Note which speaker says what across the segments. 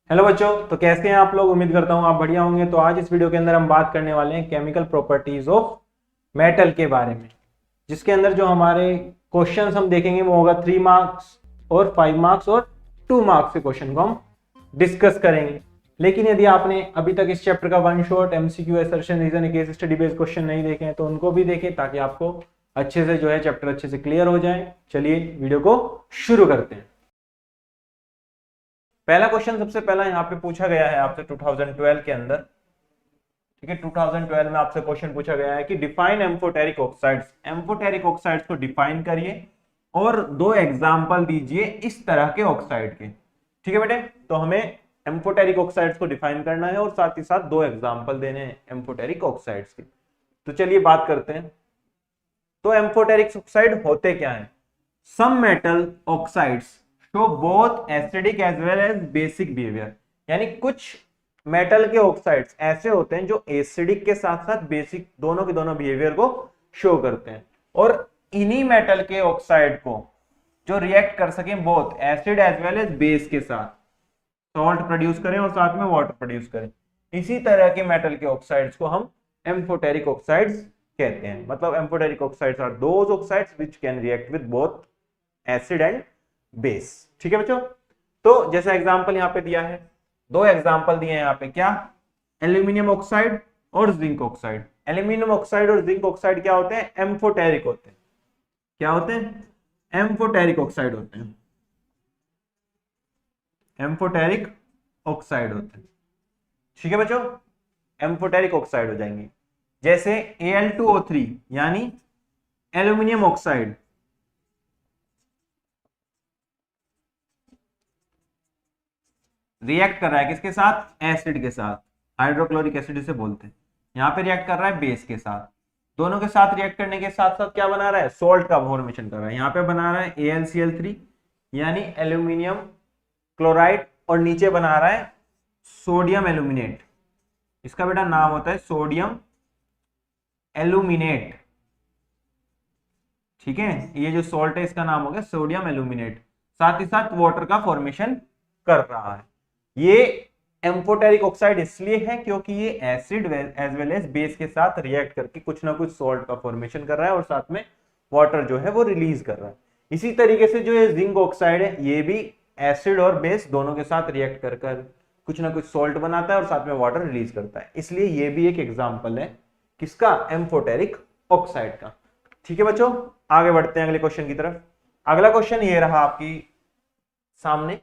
Speaker 1: Hello बच्चों, तो कैसे हैं आप लोग। उम्मीद करता हूं आप बढ़िया होंगे। तो आज इस वीडियो के अंदर हम बात करने वाले हैं केमिकल प्रॉपर्टीज ऑफ मेटल के बारे में, जिसके अंदर जो हमारे क्वेश्चंस हम देखेंगे वो होगा 3 मार्क्स और 5 मार्क्स और 2 मार्क्स के क्वेश्चन को हम डिस्कस करेंगे। लेकिन यदि आपने अभी तक इस चैप्टर का one shot MCQ assertion reason case study based question नहीं देखे हैं तो उनको भी देखें, ताकि आपको अच्छे से जो है चैप्टर अच्छे से क्लियर हो जाए। चलिए वीडियो को शुरू करते हैं। पहला क्वेश्चन सबसे पहला यहाँ पे पूछा गया है आपसे 2012 के अंदर। ठीक है, 2012 में आपसे क्वेश्चन पूछा गया है कि define amphoteric oxides. Amphoteric oxides को डिफाइन करिए और 2 एग्जांपल दीजिए इस तरह के ऑक्साइड के। ठीक है बेटे, तो हमें एम्फोटेरिक ऑक्साइड्स को डिफाइन करना है और साथ ही साथ 2 एग्जांपल देने हैं एम्फोटेरिक ऑक्साइड्स के। तो चलिए बात करते हैं। तो एम्फोटेरिक ऑक्साइड होते क्या है। Some metal oxides show both acidic as well as basic behaviour, यानी कुछ मेटल के ऑक्साइड्स ऐसे होते हैं जो एसिडिक के साथ साथ बेसिक दोनों के दोनों बिहेवियर को शो करते हैं। और इन्हीं मेटल के ऑक्साइड को जो रिएक्ट कर सकें both acid as well as base के साथ, सॉल्ट प्रोड्यूस करें और साथ में वाटर प्रोड्यूस करें, इसी तरह के मेटल के ऑक्साइड्स को हम एम्फोटेरिक ऑक्साइड्स कहते हैं। मतलब amphoteric oxides are those oxides which can react with both acid and base. ठीक है बच्चों, तो जैसा एग्जांपल यहाँ पे दिया है, 2 एग्जांपल दिए हैं यहाँ पे। क्या? एल्यूमिनियम ऑक्साइड और जिंक ऑक्साइड। एल्यूमिनियम ऑक्साइड और जिंक ऑक्साइड क्या होते हैं? एम्फोटेरिक होते हैं। क्या होते हैं? एम्फोटेरिक ऑक्साइड होते हैं। एम्फोटेरिक ऑक्साइड होते हैं। ठीक है बच्चों, एम्फोटेरिक ऑक्साइड हो जाएंगे। जैसे Al2O3 यानी एल्यूमिनियम ऑक्साइड रिएक्ट कर रहा है किसके साथ? एसिड के साथ। हाइड्रोक्लोरिक एसिड इसे बोलते हैं। यहाँ पे रिएक्ट कर रहा है बेस के साथ। दोनों के साथ रिएक्ट करने के साथ साथ क्या बना रहा है? सॉल्ट का फॉर्मेशन कर रहा है। यहाँ पे बना रहा है AlCl3 यानी एल्यूमिनियम क्लोराइड, और नीचे बना रहा है सोडियम एल्यूमिनेट। इसका बेटा नाम होता है सोडियम एल्यूमिनेट। ठीक है, ये जो सॉल्ट है इसका नाम हो गया सोडियम एल्यूमिनेट। साथ ही साथ वाटर का फॉर्मेशन कर रहा है। ये एम्फोटेरिक ऑक्साइड इसलिए है क्योंकि ये acid as well as base के साथ रिएक्ट करके कुछ ना कुछ सॉल्ट का फॉर्मेशन कर रहा है और साथ में वाटर जो है वो रिलीज कर रहा है। इसी तरीके से जो ये जिंक ऑक्साइड है ये भी एसिड और बेस दोनों के साथ रिएक्ट कर कुछ ना कुछ सॉल्ट बनाता है और साथ में वाटर रिलीज करता है। इसलिए ये भी एक एग्जाम्पल है किसका? एम्फोटेरिक ऑक्साइड का। ठीक है बच्चों, आगे बढ़ते हैं अगले क्वेश्चन की तरफ। अगला क्वेश्चन ये रहा आपकी सामने।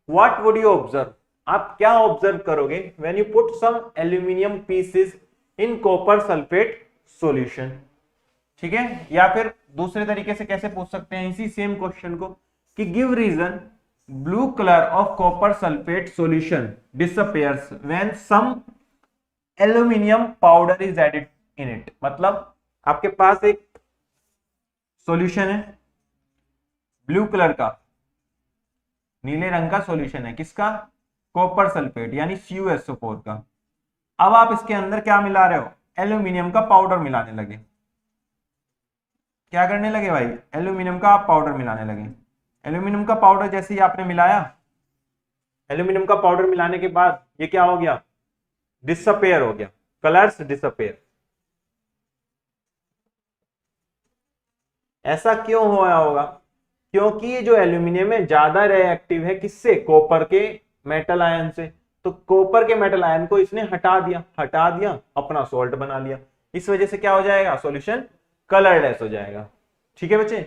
Speaker 1: What would you observe? आप क्या ऑब्जर्व करोगे when you put some aluminium pieces in copper sulphate solution? ठीक है, या फिर दूसरे तरीके से कैसे पूछ सकते हैं इसी सेम क्वेश्चन को कि give reason blue colour of copper sulphate solution disappears when some aluminium powder is added in it. मतलब आपके पास एक सॉल्यूशन है ब्लू कलर का, नीले रंग का सॉल्यूशन है किसका? कॉपर सल्फेट यानी CuSO4 का। अब आप इसके अंदर क्या मिला रहे हो? एल्यूमिनियम का पाउडर मिलाने लगे। क्या करने लगे भाई? एल्यूमिनियम का आप पाउडर मिलाने लगे। एल्यूमिनियम का पाउडर जैसे ही आपने मिलाया, एल्यूमिनियम का पाउडर मिलाने के बाद ये क्या हो गया? डिसअपेयर हो गया। Colours disappear. ऐसा क्यों हुआ होगा? क्योंकि ये जो एल्यूमिनियम है ज्यादा रिएक्टिव है किससे? कॉपर के मेटल आयन से। तो कॉपर के मेटल आयन को इसने हटा दिया, अपना सॉल्ट बना लिया। इस वजह से क्या हो जाएगा? सॉल्यूशन कलरलेस हो जाएगा। ठीक है बच्चे,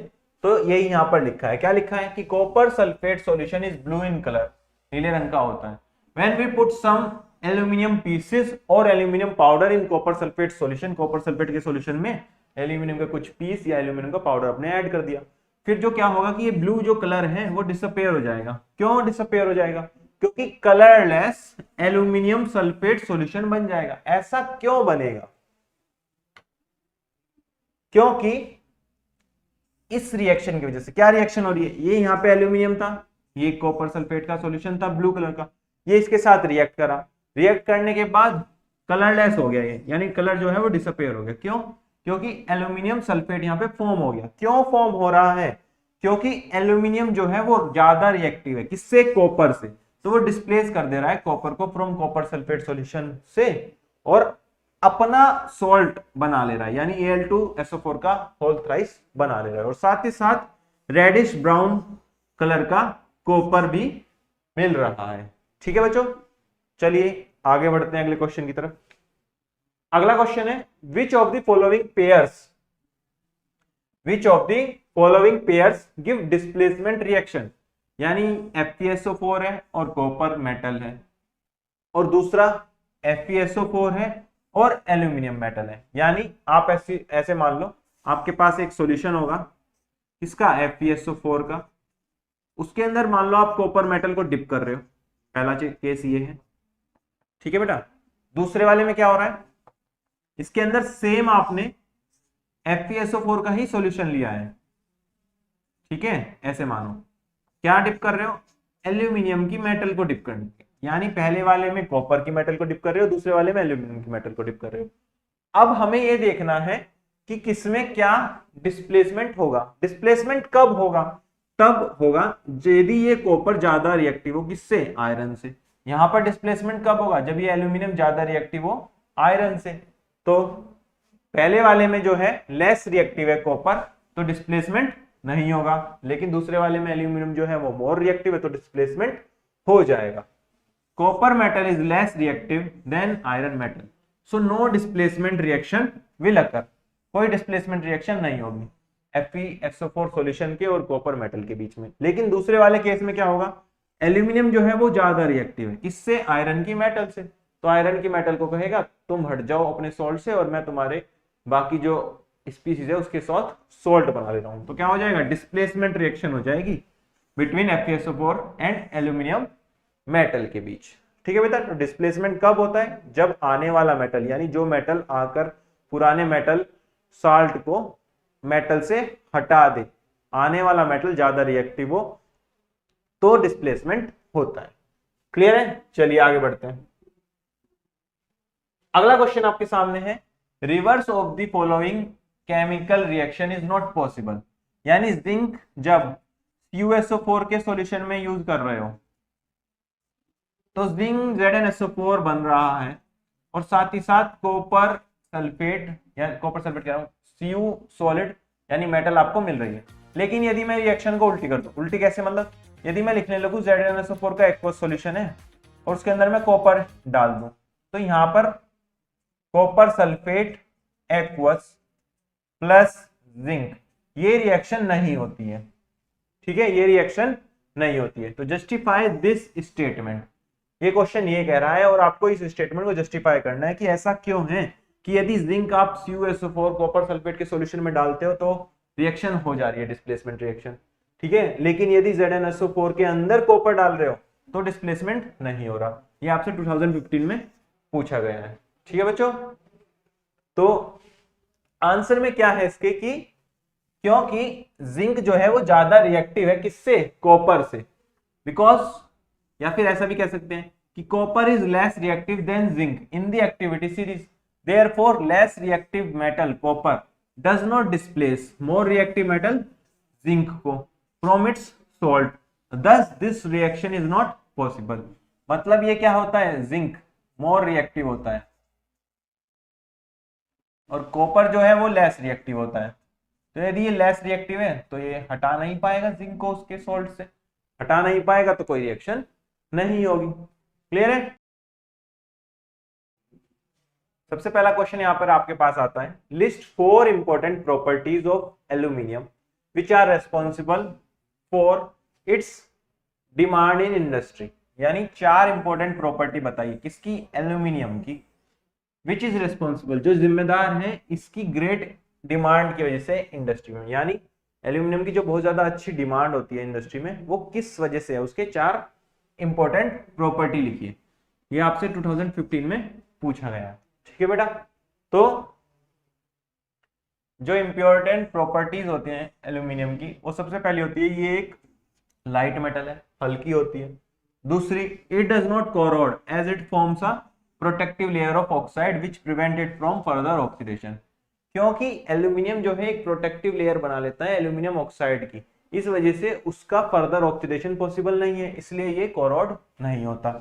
Speaker 1: तो यही यहां पर लिखा है। क्या लिखा है कि copper sulphate solution is blue in colour, नीले रंग का होता है। When we put some aluminium pieces और aluminium powder in copper sulphate solution, copper sulphate के सॉल्यूशन में एल्यूमिनियम का कुछ पीस या एल्यूमिनियम का पाउडर अपने ऐड कर दिया, फिर जो क्या होगा कि ये ब्लू जो कलर है वो डिसअपेयर हो जाएगा। क्यों डिसअपेयर हो जाएगा? क्योंकि कलरलेस एल्यूमिनियम सल्फेट सॉल्यूशन बन जाएगा। ऐसा क्यों बनेगा? क्योंकि इस रिएक्शन की वजह से। क्या रिएक्शन हो रही है? ये यहाँ पे एल्यूमिनियम था, ये कॉपर सल्फेट का सॉल्यूशन था ब्लू कलर का, ये इसके साथ रिएक्ट करा। रिएक्ट करने के बाद कलरलेस हो गया ये, यानी कलर जो है वो डिसअपेयर हो गया। क्यों? क्योंकि एल्यूमिनियम सल्फेट यहाँ पे फॉर्म हो गया। क्यों फॉर्म हो रहा है? क्योंकि एल्यूमिनियम जो है वो ज्यादा रिएक्टिव है किससे? कॉपर से। तो वो डिस्प्लेस कर दे रहा है कॉपर को फ्रॉम कॉपर सल्फेट सॉल्यूशन से और अपना सॉल्ट बना ले रहा है, यानी Al2SO4 का होल थ्राइस बना ले रहा है, और साथ ही साथ रेडिश ब्राउन कलर का कॉपर भी मिल रहा है। ठीक है बच्चों, चलिए आगे बढ़ते हैं अगले क्वेश्चन की तरफ। अगला क्वेश्चन है which of the following pairs give displacement reaction, यानी FeSO4 है और कॉपर मेटल है, और दूसरा FeSO4 है और एल्यूमिनियम मेटल है। यानी आप ऐसे मान लो आपके पास एक सॉल्यूशन होगा इसका FeSO4 का, उसके अंदर मान लो आप कॉपर मेटल को डिप कर रहे हो, पहला केस ये है। ठीक है बेटा, दूसरे वाले में क्या हो रहा है, इसके अंदर सेम आपने FeSO4 का ही सॉल्यूशन लिया है। ठीक है, ऐसे मानो क्या डिप कर रहे हो, एल्यूमिनियम की मेटल को डिप करने, यानी पहले वाले में कॉपर की मेटल को डिप कर रहे हो, दूसरे वाले में एल्यूमिनियम की मेटल को डिप कर रहे हो। अब हमें यह देखना है कि किसमें क्या डिस्प्लेसमेंट होगा। डिस्प्लेसमेंट कब होगा, तब होगा यदि ये कॉपर ज्यादा रिएक्टिव हो, किससे, आयरन से। यहां पर डिस्प्लेसमेंट कब होगा, जब ये एल्यूमिनियम ज्यादा रिएक्टिव हो आयरन से। तो पहले वाले में जो है लेस रिएक्टिव है कॉपर, तो डिस्प्लेसमेंट नहीं होगा, लेकिन दूसरे वाले में एल्यूमिनियम जो है वो मोर रिएक्टिव है, तो डिस्प्लेसमेंट हो जाएगा। Copper metal is less reactive than iron metal, so no displacement reaction will occur, कोई डिस्प्लेसमेंट रिएक्शन नहीं होगी FeSO4 सॉल्यूशन के और कॉपर मेटल के बीच में। लेकिन दूसरे वाले केस में क्या होगा, एल्यूमिनियम जो है वो ज्यादा रिएक्टिव है, किससे, आयरन की मेटल से। तो आयरन की मेटल को कहेगा तुम हट जाओ अपने सॉल्ट से और मैं तुम्हारे बाकी जो स्पीसीज है उसके साथ सॉल्ट बना ले रहा हूं, तो क्या हो जाएगा, डिस्प्लेसमेंट रिएक्शन हो जाएगी between FeSO4 and aluminium metal के बीच। ठीक है बेटा, तो डिस्प्लेसमेंट कब होता है, जब आने वाला मेटल, यानी जो मेटल आकर पुराने मेटल साल्ट को मेटल से हटा दे, आने वाला मेटल ज्यादा रिएक्टिव हो, तो डिस्प्लेसमेंट होता है। क्लियर है, चलिए आगे बढ़ते हैं। अगला क्वेश्चन आपके सामने है reverse of the following chemical reaction is not possible, यानी जिंक जब CuSO4 के सॉल्यूशन में यूज कर रहे हो तो जिंक ZnSO4 बन रहा है, और साथ ही साथ कॉपर सल्फेट, या कॉपर सल्फेट कह रहा हूं, Cu सॉलिड यानी मेटल आपको मिल रही है। लेकिन यदि मैं रिएक्शन को उल्टी कर दूं, उल्टी कैसे, मतलब यदि मैं लिखने लगूं ZnSO4 का एक्वस सॉल्यूशन है और उसके अंदर मैं कॉपर डाल दूं, तो यहां पर copper sulphate aqueous plus zinc, ये रिएक्शन नहीं होती है। ठीक है, ये रिएक्शन नहीं होती है। तो जस्टिफाई दिस स्टेटमेंट, ये क्वेश्चन ये कह रहा है और आपको इस स्टेटमेंट को जस्टिफाई करना है कि ऐसा क्यों है कि यदि जिंक आप CuSO4 कॉपर सल्फेट के सॉल्यूशन में डालते हो तो रिएक्शन हो जा रही है, डिस्प्लेसमेंट रिएक्शन। ठीक है, लेकिन यदि ZnSO4 के अंदर कॉपर डाल रहे हो तो डिस्प्लेसमेंट नहीं हो रहा। ये आपसे 2015 में पूछा गया है। ठीक है बच्चों, तो आंसर में क्या है इसके कि क्योंकि जिंक जो है वो ज्यादा रिएक्टिव है, किससे, कॉपर से, बिकॉज, या फिर ऐसा भी कह सकते हैं कि copper is less reactive than zinc in the activity series, therefore less reactive metal copper does not displace more reactive metal zinc को from its salt, thus this reaction is not possible. मतलब ये क्या होता है, zinc more reactive होता है और copper जो है वो लेस रिएक्टिव होता है। तो यदि ये लेस रिएक्टिव है तो ये हटा नहीं पाएगा जिंक को उसके सॉल्ट से, हटा नहीं पाएगा तो कोई रिएक्शन नहीं होगी। क्लियर है। सबसे पहला क्वेश्चन यहां पर आपके पास आता है, list 4 important properties of aluminium which are responsible for its demand in industry, यानी 4 इंपॉर्टेंट प्रॉपर्टी बताइए किसकी, एल्यूमिनियम की, विच इज रेस्पॉन्सिबल, जो जिम्मेदार है इसकी ग्रेट डिमांड की वजह से इंडस्ट्री में, यानी एल्यूमिनियम की जो बहुत ज्यादा अच्छी डिमांड होती है इंडस्ट्री में वो किस वजह से है, उसके 4 इंपॉर्टेंट प्रॉपर्टी लिखिए। ये आपसे 2015 में पूछा गया है। ठीक है बेटा, तो जो इंपॉर्टेंट प्रॉपर्टीज होती हैं एल्यूमिनियम की, वो सबसे पहली होती है ये एक लाइट मेटल है, हल्की होती है। दूसरी, it does not corrode as it forms a protective layer of oxide which prevent it from further oxidation, क्योंकि एल्यूमिनियम जो है एक प्रोटेक्टिव लेयर बना लेता है एल्यूमिनियम ऑक्साइड की, इस वजह से उसका फर्दर ऑक्सीडेशन पॉसिबल नहीं है, इसलिए ये कोरोड नहीं होता।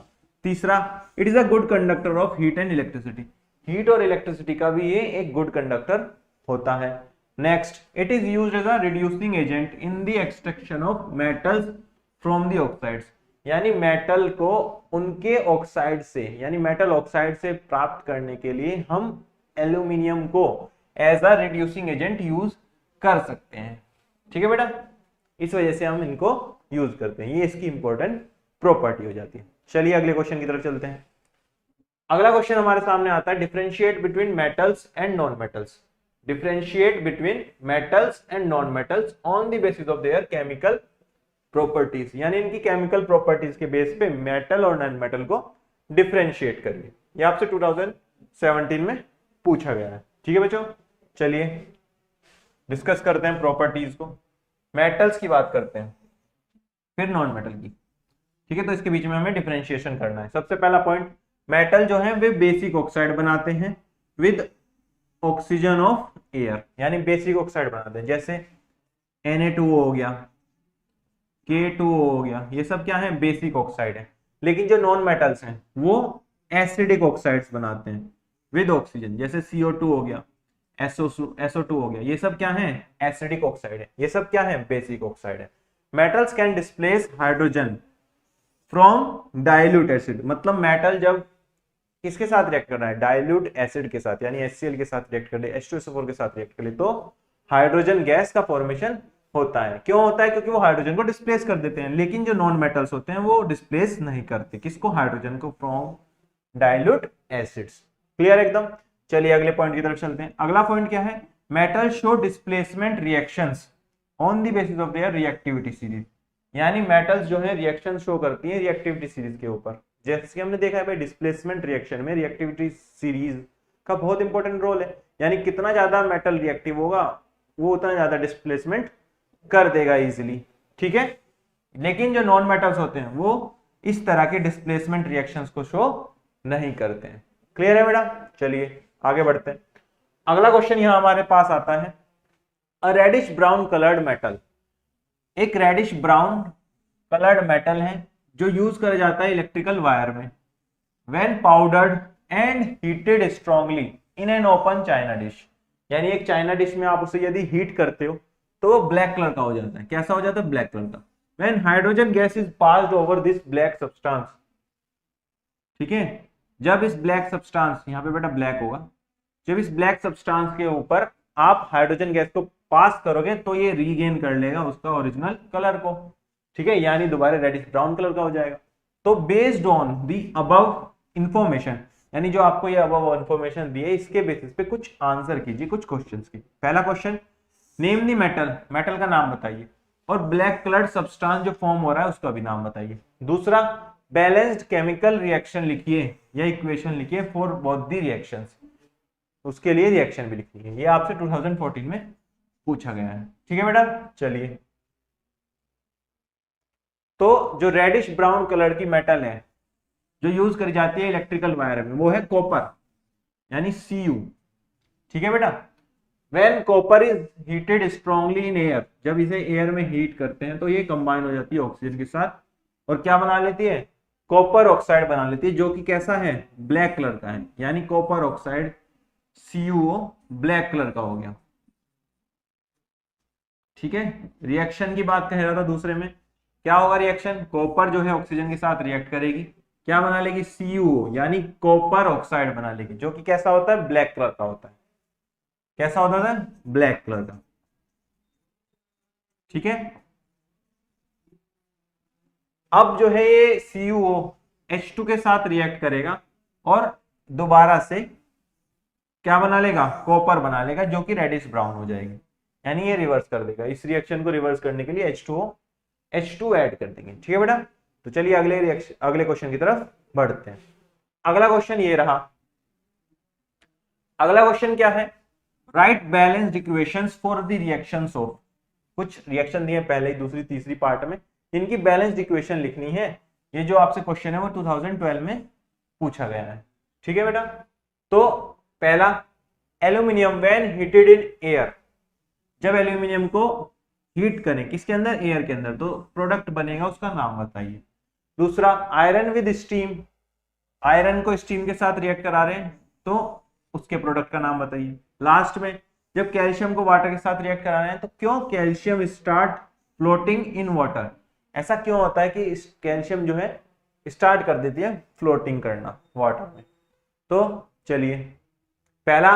Speaker 1: तीसरा, it is a good conductor of heat and electricity, heat और इलेक्ट्रिसिटी का भी ये एक गुड कंडक्टर होता है। Next, it is used as a reducing agent in the extraction of metals from the oxides, यानी मेटल को उनके ऑक्साइड से, यानी मेटल ऑक्साइड से प्राप्त करने के लिए हम एल्यूमिनियम को as a reducing agent use कर सकते हैं। ठीक है बेटा, इस वजह से हम इनको यूज करते हैं, ये इसकी इंपॉर्टेंट प्रॉपर्टी हो जाती है। चलिए अगले क्वेश्चन की तरफ चलते हैं। अगला क्वेश्चन हमारे सामने आता है, differentiate between metals and non metals, differentiate between metals and non metals on the basis of their chemical properties, यानी इनकी केमिकल प्रॉपर्टीज के बेस पे मेटल और नॉन मेटल को डिफरेंशिएट करिए। ये आपसे 2017 में पूछा गया है। ठीक है बच्चों, चलिए डिस्कस करते हैं प्रॉपर्टीज को। मेटल्स की बात करते हैं, फिर नॉन मेटल की। ठीक है, तो इसके बीच में हमें डिफरेंशिएशन करना है। सबसे पहला पॉइंट, मेटल जो है वे बेसिक ऑक्साइड बनाते हैं विद ऑक्सीजन ऑफ एयर, यानी बेसिक ऑक्साइड बनाते हैं, जैसे Na2O हो गया, K2O हो गया, ये सब क्या है, बेसिक ऑक्साइड है। लेकिन जो नॉन मेटल्स हैं वो एसिडिक ऑक्साइड्स बनाते हैं विद ऑक्सीजन, जैसे CO2 हो गया, SO2 हो गया, ये सब क्या है, एसिडिक ऑक्साइड है। ये सब क्या है, बेसिक ऑक्साइड है। Metals can displace hydrogen from dilute acid, मतलब मेटल जब किसके साथ रिएक्ट कर रहा है, डाइल्यूट एसिड के साथ, यानी HCl के साथ रिएक्ट कर ले, H2SO4 के साथ रिएक्ट कर ले, तो हाइड्रोजन गैस का फॉर्मेशन होता है। क्यों होता है, क्योंकि वो हाइड्रोजन को डिस्प्लेस कर देते हैं। लेकिन जो नॉन मेटल्स होते हैं वो डिस्प्लेस नहीं करते, किसको, हाइड्रोजन को, फ्रॉम डाइल्यूट एसिड्स। क्लियर एकदम। चलिए अगले पॉइंट की तरफ चलते हैं। अगला पॉइंट क्या है, metal show displacement reactions on the basis of their reactivity series, यानी मेटल्स जो है रिएक्शन शो करती है रिएक्टिविटी सीरीज के ऊपर। जैसे कि हमने देखा है भाई, डिस्प्लेसमेंट रिएक्शन में रिएक्टिविटी सीरीज का बहुत इंपॉर्टेंट रोल है, यानी कितना ज्यादा मेटल रिएक्टिव होगा वो उतना ज्यादा डिस्प्लेसमेंट कर देगा इजीली। ठीक है, लेकिन जो नॉन मेटल्स होते हैं वो इस तरह के डिस्प्लेसमेंट रिएक्शंस को शो नहीं करते हैं। क्लियर है बेटा, चलिए आगे बढ़ते हैं। अगला क्वेश्चन यहां हमारे पास आता है, a reddish brown coloured metal, एक रेडिश ब्राउन कलर्ड मेटल है जो यूज करा जाता है इलेक्ट्रिकल वायर में, when powdered and heated strongly in an open china dish, यानी एक चाइना डिश में आप उसे यदि हीट करते हो तो वो ब्लैक कलर का हो जाता है। कैसा हो जाता है, ब्लैक कलर का। When hydrogen gas is passed over this black substance, ठीक है, जब इस ब्लैक सब्सटेंस, यहाँ पे बेटा ब्लैक होगा, जब इस ब्लैक सब्सटेंस के ऊपर आप हाइड्रोजन गैस को पास करोगे तो ये रीगेन कर लेगा उसका ओरिजिनल कलर को। ठीक है, यानी दोबारा रेडिश ब्राउन कलर का हो जाएगा। तो based on the above information, यानी जो आपको ये अबव इंफॉर्मेशन दी है इसके बेसिस पे कुछ आंसर कीजिए कुछ क्वेश्चंस की। पहला question, name the metal, metal का नाम बताइए, और ब्लैक कलर्ड सब्सटेंस जो फॉर्म हो रहा है उसका भी नाम बताइए। दूसरा, बैलेंस्ड केमिकल रिएक्शन लिखिए या इक्वेशन लिखिए फॉर बोथ दी रिएक्शंस, उसके लिए रिएक्शन भी लिखनी है। ये आपसे 2014 में पूछा गया है। ठीक है बेटा, चलिए, तो जो रेडिश ब्राउन कलर की मेटल है जो यूज करी जाती है इलेक्ट्रिकल वायर में वो है कॉपर, यानी Cu। ठीक है बेटा, when copper is heated strongly in air, जब इसे एयर में हीट करते हैं तो ये कंबाइन हो जाती है ऑक्सीजन के साथ और क्या बना लेती है, कॉपर ऑक्साइड बना लेती है, जो कि कैसा है, ब्लैक कलर का है, यानी copper oxide CuO black colour का हो गया। ठीक है, रिएक्शन की बात कह रहा था दूसरे में, क्या होगा रिएक्शन, कॉपर जो है ऑक्सीजन के साथ रिएक्ट करेगी, क्या बना लेगी, CuO, यानी कॉपर ऑक्साइड बना लेगी, जो कि कैसा होता है, ब्लैक कलर का होता है। कैसा होता था, ब्लैक कलर का। ठीक है, अब जो है ये CuO H2 के साथ रिएक्ट करेगा और दोबारा से क्या बना लेगा, कॉपर बना लेगा, जो कि रेडिश ब्राउन हो जाएगी, यानी ये रिवर्स कर देगा। इस रिएक्शन को रिवर्स करने के लिए H2 ऐड कर देंगे। ठीक है बेटा, तो चलिए अगले क्वेश्चन की तरफ बढ़ते हैं। अगला क्वेश्चन ये रहा। अगला क्वेश्चन क्या है, right balanced equations for the reactions of, कुछ रिएक्शन दिए पहले दूसरी तीसरी पार्ट में, इनकी बैलेंस्ड इक्वेशन लिखनी है। ये जो आपसे क्वेश्चन है वो 2012 में पूछा गया है। ठीक है बेटा, तो पहला, aluminium when heated in air, जब एल्यूमिनियम को हीट करें किसके अंदर, एयर के अंदर, तो प्रोडक्ट बनेगा उसका नाम बताइए। दूसरा, आयरन विद स्टीम, आयरन को स्टीम के साथ रिएक्ट करा रहे हैं तो उसके प्रोडक्ट का नाम बताइए। लास्ट में, जब कैल्शियम को वाटर के साथ रिएक्ट करा रहे हैं तो क्यों calcium start floating in water, ऐसा क्यों होता है कि कैल्शियम जो है स्टार्ट कर देती है फ्लोटिंग करना वाटर में। तो चलिए, पहला,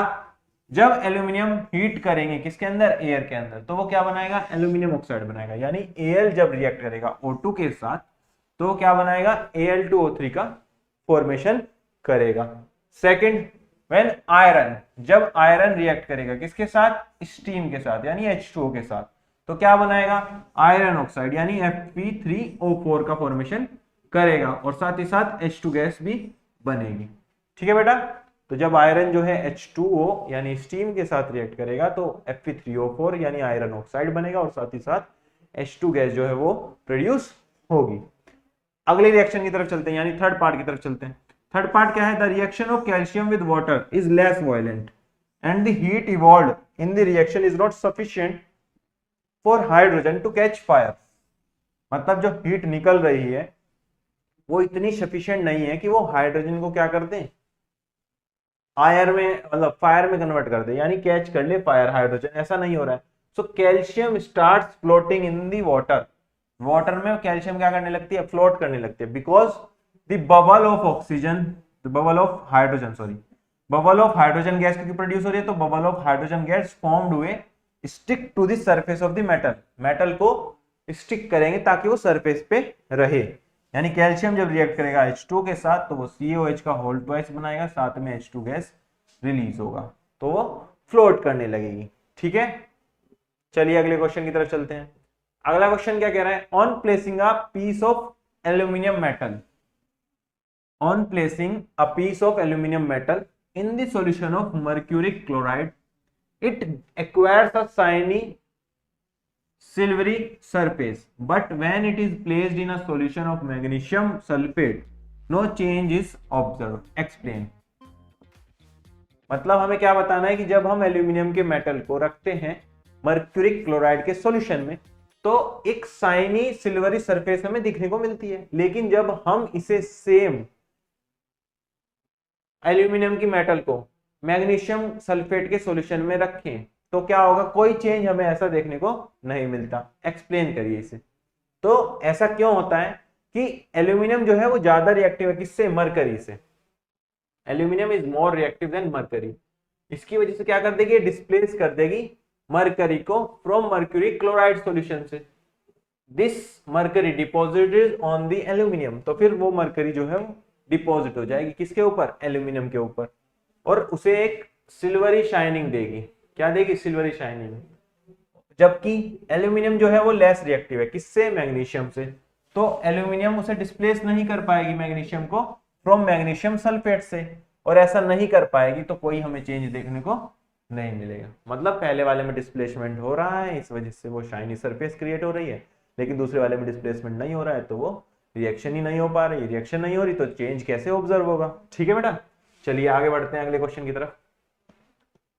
Speaker 1: जब एल्यूमिनियम हीट करेंगे किसके अंदर, एयर के अंदर, तो वो क्या बनाएगा, एल्यूमिनियम ऑक्साइड बनाएगा। यानी Al जब रिएक्ट करेगा O2 के साथ तो क्या बनाएगा, Al2O3 का फॉर्मेशन करेगा। सेकंड, व्हेन आयरन, जब आयरन रिएक्ट करेगा किसके साथ, स्टीम के साथ यानी H2O के साथ, तो क्या बनाएगा, आयरन ऑक्साइड यानी Fe3O4 का फॉर्मेशन करेगा और साथ ही साथ H2 गैस भी बनेगी। ठीक है बेटा, तो जब आयरन जो है H2O यानी स्टीम के साथ रिएक्ट करेगा तो Fe3O4 यानी आयरन ऑक्साइड बनेगा और साथ ही साथ H2 गैस जो है वो प्रोड्यूस होगी। अगले रिएक्शन की तरफ चलते हैं, यानी थर्ड पार्ट की तरफ चलते हैं। थर्ड पार्ट क्या है, the reaction of calcium with water is less violent and the heat evolved in the reaction is not sufficient for hydrogen to catch fire. मतलब जो हीट निकल रही है वो इतनी सफिशिएंट नहीं है कि वो हाइड्रोजन को क्या कर दें, आयर में, मतलब फायर में कन्वर्ट कर दे, यानी कैच कर ले फायर हाइड्रोजन, ऐसा नहीं हो रहा है। So calcium starts floating in the water, water में कैल्शियम क्या करने लगती है, फ्लोट करने लगती है, because the bubble of oxygen, the bubble of hydrogen, sorry, bubble of hydrogen gas क्योंकि प्रोड्यूस हो रही है, तो bubble of hydrogen gas formed हुए stick to the surface of the metal, metal को स्टिक करेंगे ताकि वो सरफेस पे रहे। यानी कैल्शियम जब रिएक्ट करेगा H2 के साथ तो वो COH का होल ट्वाइस बनाएगा, साथ में H2 गैस रिलीज होगा तो वो फ्लोट करने लगेगी। ठीक है, चलिए अगले क्वेश्चन की तरफ चलते हैं। अगला क्वेश्चन क्या कह रहा है, on placing a piece of aluminium metal, on placing a piece of aluminium metal in the solution of mercuric chloride it acquires a shiny silvery surface, but when it is placed in a solution of magnesium sulfate no change is observed, explain। मतलब हमें क्या बताना है कि जब हम aluminium के metal को रखते हैं मर्क्यूरिक क्लोराइड के सॉल्यूशन में तो एक शाइनी सिल्वरी सरफेस हमें दिखने को मिलती है, लेकिन जब हम इसे सेम एल्यूमिनियम की मेटल को मैग्नीशियम सल्फेट के सॉल्यूशन में रखें तो क्या होगा, कोई चेंज हमें ऐसा देखने को नहीं मिलता। एक्सप्लेन करिए इसे। तो ऐसा क्यों होता है कि एल्यूमिनियम जो है वो ज्यादा रिएक्टिव है किससे, मरकरी से। Aluminium is more reactive than mercury. इसकी वजह से क्या कर देगी, डिस्प्लेस कर देगी मरकरी को फ्रॉम मर्क्यूरी क्लोराइड सॉल्यूशन से। This mercury deposited on the aluminium, तो फिर वो मरकरी जो है वो डिपॉजिट हो जाएगी किसके ऊपर, एल्यूमिनियम के ऊपर, और उसे एक सिल्वरी शाइनिंग देगी। क्या देगी, सिल्वरी शाइनिंग। जबकि एल्यूमिनियम जो है वो लेस रिएक्टिव है किससे, मैग्नीशियम से, तो एल्यूमिनियम उसे डिस्प्लेस नहीं कर पाएगी मैग्नीशियम को फ्रॉम मैग्नीशियम सल्फेट से, और ऐसा नहीं कर पाएगी तो कोई हमें चेंज देखने को नहीं मिलेगा। मतलब पहले वाले में डिस्प्लेसमेंट हो रहा है, इस वजह से वो शाइनी सरफेस क्रिएट हो रही है, लेकिन दूसरे वाले में डिस्प्लेसमेंट नहीं हो रहा है तो वो रिएक्शन ही नहीं हो पा रही। रिएक्शन नहीं हो रही तो चेंज कैसे ऑब्जर्व होगा। ठीक है बेटा, चलिए आगे बढ़ते हैं अगले क्वेश्चन की तरफ।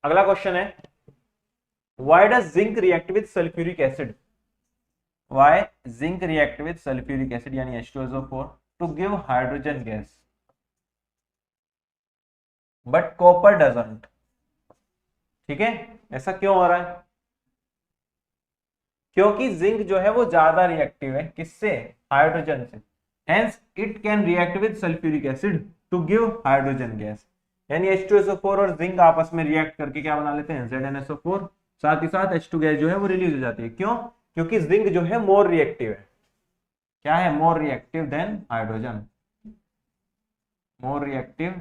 Speaker 1: अगला क्वेश्चन है, why does zinc react with sulphuric acid, why zinc react with sulphuric acid यानी H2SO4 to give hydrogen gas but copper doesn't. ठीक है, ऐसा क्यों हो रहा है, क्योंकि जिंक जो है वो ज्यादा रिएक्टिव है किससे, हाइड्रोजन से, hence it can react with sulphuric acid to give hydrogen gas. यानी H2SO4 और जिंक आपस में रिएक्ट करके क्या बना लेते हैं, ZnSO4, साथ ही साथ H2 गैस जो है वो रिलीज हो जाती है। क्यों, क्योंकि जिंक जो है मोर रिएक्टिव है, क्या है, more reactive than hydrogen, more reactive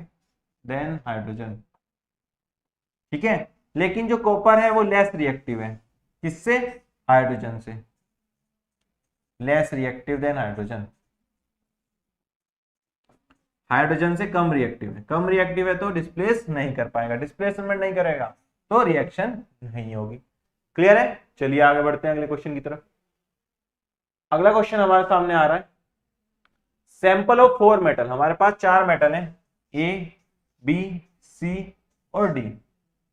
Speaker 1: than hydrogen. ठीक है, लेकिन जो कॉपर है वो लेस रिएक्टिव है किससे, हाइड्रोजन से, less reactive then hydrogen, hydrogen से कम रिएक्टिव है। कम रिएक्टिव है तो डिस्प्लेस नहीं कर पाएगा, डिस्प्लेसमेंट नहीं करेगा तो रिएक्शन नहीं होगी। क्लियर है, चलिए आगे बढ़ते हैं अगले क्वेश्चन की तरफ। अगला क्वेश्चन हमारे सामने आ रहा है, सैंपल ऑफ 4 मेटल, हमारे पास 4 मेटल है A, B, C और D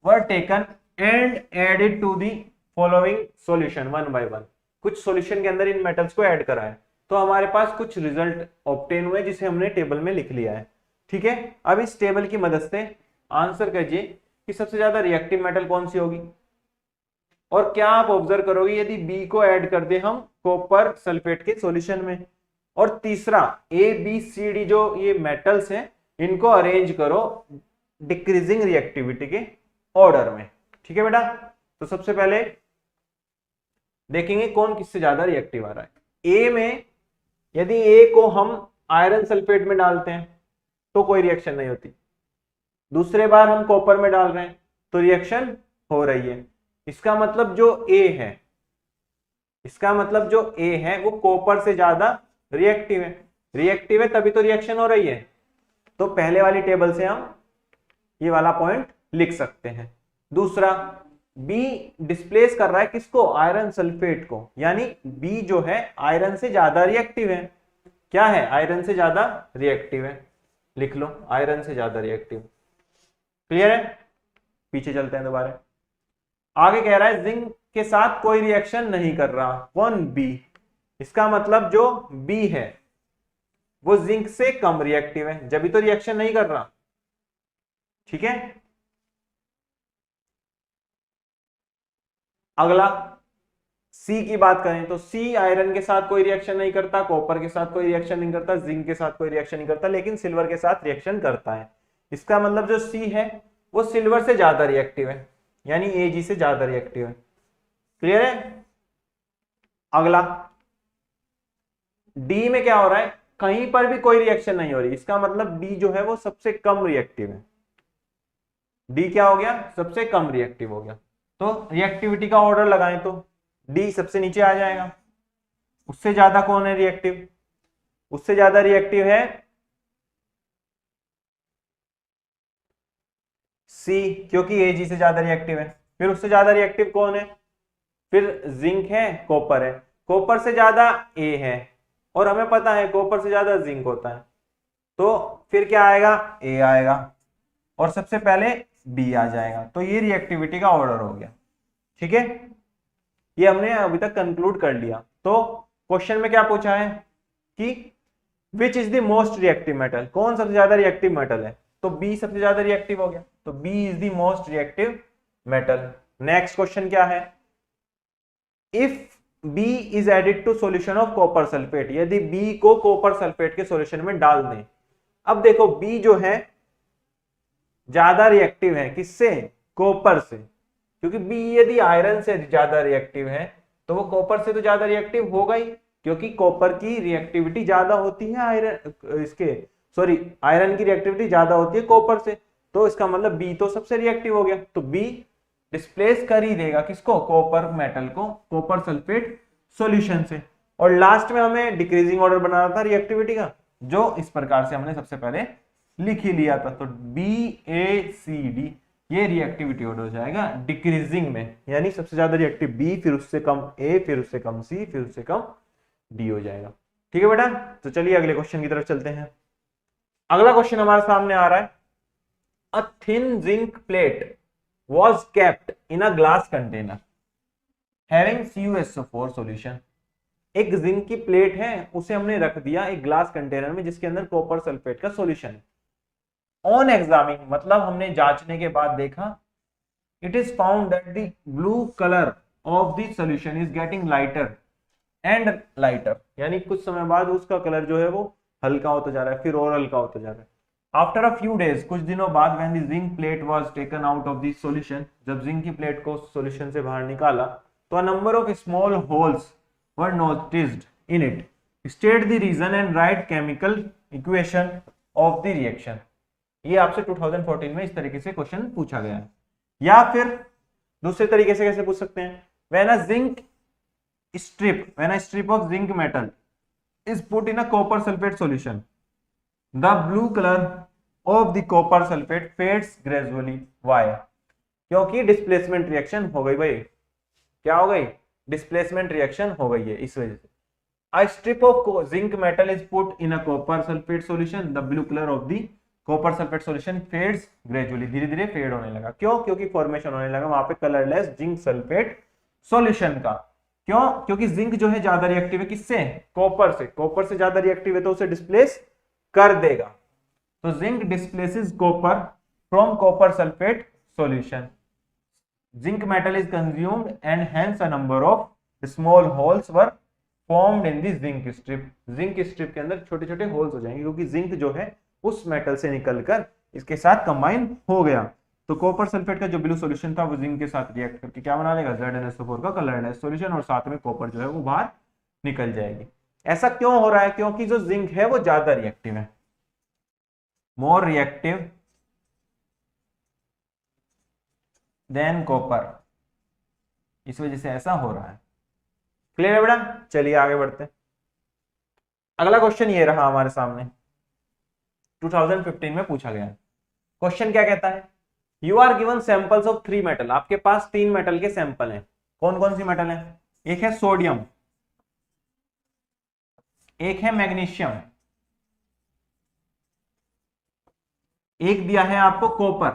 Speaker 1: were taken and added to the following solution one by one। कुछ सॉल्यूशन के अंदर इन मेटल्स को ऐड करा है, तो हमारे पास कुछ रिजल्ट ऑब्टेन हुए जिसे हमने टेबल में लिख लिया है। ठीक है, अब इस टेबल की मदद से आंसर कीजिए कि सबसे ज्यादा रिएक्टिव मेटल कौन सी होगी, और क्या आप ऑब्जर्व करोगे यदि बी को ऐड कर दे हम कॉपर सल्फेट के सॉल्यूशन में, और तीसरा ए बी सी डी जो ये मेटल्स हैं इनको अरेंज करो डिक्रीजिंग रिएक्टिविटी के ऑर्डर में। ठीक है बेटा, तो सबसे पहले देखेंगे कौन किससे ज्यादा रिएक्टिव आ रहा है। ए में यदि ए को हम आयरन सल्फेट में डालते हैं तो कोई रिएक्शन नहीं होती, दूसरे बार हम कॉपर में डाल रहे हैं तो रिएक्शन हो रही है। इसका मतलब जो ए है, इसका मतलब जो ए है वो कॉपर से ज्यादा रिएक्टिव है तभी तो रिएक्शन हो रही है। तो पहले वाली टेबल से हम ये वाला पॉइंट लिख सकते हैं। दूसरा, बी डिस्प्लेस कर रहा है किसको, आयरन सल्फेट को, यानी बी जो है आयरन से ज्यादा रिएक्टिव है। क्या है, आयरन से ज्यादा रिएक्टिव है, लिख लो आयरन से ज्यादा रिएक्टिव। क्लियर है, पीछे चलते हैं दोबारा। आगे कह रहा है जिंक के साथ कोई रिएक्शन नहीं कर रहा, कौन, बी। इसका मतलब जो बी है वो जिंक से कम रिएक्टिव है, जब भी तो रिएक्शन नहीं कर रहा। ठीक है, अगला सी की बात करें तो सी आयरन के साथ कोई रिएक्शन नहीं करता, कॉपर के साथ कोई रिएक्शन नहीं करता, जिंक के साथ कोई रिएक्शन नहीं करता, लेकिन सिल्वर के साथ रिएक्शन करता है। इसका मतलब जो सी है वो सिल्वर से ज्यादा रिएक्टिव है, यानी एजी से ज्यादा रिएक्टिव है। क्लियर है। अगला डी में क्या हो रहा है, कहीं पर भी कोई रिएक्शन नहीं हो रही, इसका मतलब डी जो है वो सबसे कम रिएक्टिव है। डी क्या हो गया, सबसे कम रिएक्टिव हो गया। तो रिएक्टिविटी का ऑर्डर लगाएं तो डी सबसे नीचे आ जाएगा। उससे ज्यादा कौन है रिएक्टिव, उससे ज्यादा रिएक्टिव है सी, क्योंकि एजी से ज्यादा रिएक्टिव है। फिर उससे ज्यादा रिएक्टिव कौन है, फिर जिंक है, कॉपर है, कॉपर से ज्यादा ए है, और हमें पता है कॉपर से ज्यादा जिंक होता है, तो फिर क्या आएगा, ए आएगा, और सबसे पहले बी आ जाएगा। तो ये रिएक्टिविटी का ऑर्डर हो गया। ठीक है, ये हमने अभी तक कंक्लूड कर लिया। तो क्वेश्चन में क्या पूछा है कि which is the most reactive metal, कौन सबसे ज्यादा रिएक्टिव मेटल है, तो बी सबसे ज्यादा रिएक्टिव हो गया, तो B is the most reactive metal. Next question क्या है, if B is added to solution of copper sulphate, यदि B को कॉपर सल्फेट के सॉल्यूशन में डाल दें। अब देखो B जो है ज्यादा रिएक्टिव है किससे, कॉपर से, क्योंकि B यदि आयरन से ज्यादा रिएक्टिव है तो वो कॉपर से तो ज्यादा रिएक्टिव होगा ही, क्योंकि कॉपर की रिएक्टिविटी ज्यादा होती है आयरन की रिएक्टिविटी ज्यादा होती है कॉपर से, तो इसका मतलब B तो सबसे रिएक्टिव हो गया। तो B डिस्प्लेस कर ही देगा किसको, कॉपर मेटल को कॉपर सल्फेट सॉल्यूशन से। और लास्ट में हमें डिक्रीजिंग ऑर्डर बनाना था रिएक्टिविटी का, जो इस प्रकार से हमने सबसे पहले लिख ही लिया था। तो BACD ये रिएक्टिविटी ऑर्डर हो जाएगा डिक्रीजिंग में, यानी सबसे ज्यादा रिएक्टिव B, फिर उससे कम A, फिर उससे कम C, फिर उससे कम D हो जाएगा। ठीक है बेटा, तो चलिए अगले क्वेश्चन की तरफ चलते हैं। अगला क्वेश्चन हमारे सामने आ रहा है, a thin zinc plate was kept in a glass container having CuSO4 solution। एक जिंक की प्लेट है, उसे हमने रख दिया एक ग्लास कंटेनर में जिसके अंदर कॉपर सल्फेट का सॉल्यूशन है। ऑन एग्जामिन मतलब हमने जांचने के बाद देखा, it is found that the blue colour of the solution is getting lighter and lighter, यानी कुछ समय बाद उसका कलर जो है वो हल्का होता जा रहा है, फिर और हल्का होता जा रहा है। आफ्टर अ फ्यू डेज, कुछ दिनों बाद, when the zinc plate was taken out of the solution, जब जिंक की प्लेट को सॉल्यूशन से बाहर निकाला तो a number of small holes were noticed in it, state the reason and write chemical equation of the reaction. ये आपसे 2014 में इस तरीके से क्वेश्चन पूछा गया है। या फिर दूसरे तरीके से कैसे पूछ सकते हैं, when a strip of zinc metal is put in a copper sulfate solution, the blue color of the copper sulfate fades gradually। why? क्योंकि डिस्प्लेसमेंट रिएक्शन हो गई भाई, क्या हो गई, डिस्प्लेसमेंट रिएक्शन हो गई है, इस वजह से। A strip of zinc metal is put in a copper sulfate solution, the blue color of the copper sulfate solution fades gradually, धीरे धीरे फेड होने लगा। क्यों, क्योंकि फॉर्मेशन होने लगा वहां पे कलरलेस जिंक सल्फेट सॉल्यूशन का। क्यों? क्योंकि जिंक जो है ज्यादा रिएक्टिव है किससे? कॉपर से। कॉपर से ज्यादा रिएक्टिव है तो उसे डिस्प्लेस कर देगा। तो zinc displaces copper from copper sulphate solution. Zinc metal is consumed and hence a number of small holes were formed in the zinc strip. Zinc strip के अंदर छोटे छोटे होल्स हो जाएंगे क्योंकि जिंक जो है उस मेटल से निकलकर इसके साथ कंबाइन हो गया। तो कॉपर सल्फेट का जो ब्लू सॉल्यूशन था वो जिंक के साथ रिएक्ट करके क्या बना लेगा? ZnSO4 का कलर्ड सॉल्यूशन, और साथ में कॉपर जो है वो बाहर निकल जाएगी। ऐसा क्यों हो रहा है? क्योंकि जो जिंक है वो ज्यादा रिएक्टिव है, मोर रिएक्टिव देन कॉपर, इस वजह से ऐसा हो रहा है। क्लियर है बेटा? चलिए आगे बढ़ते हैं। अगला क्वेश्चन ये रहा हमारे सामने, 2015 में पूछा गया। क्वेश्चन क्या कहता है? You are given samples of 3 metal. आपके पास 3 मेटल के सैंपल हैं। कौन कौन सी मेटल है? एक है सोडियम, एक है मैग्नीशियम, एक दिया है आपको कॉपर।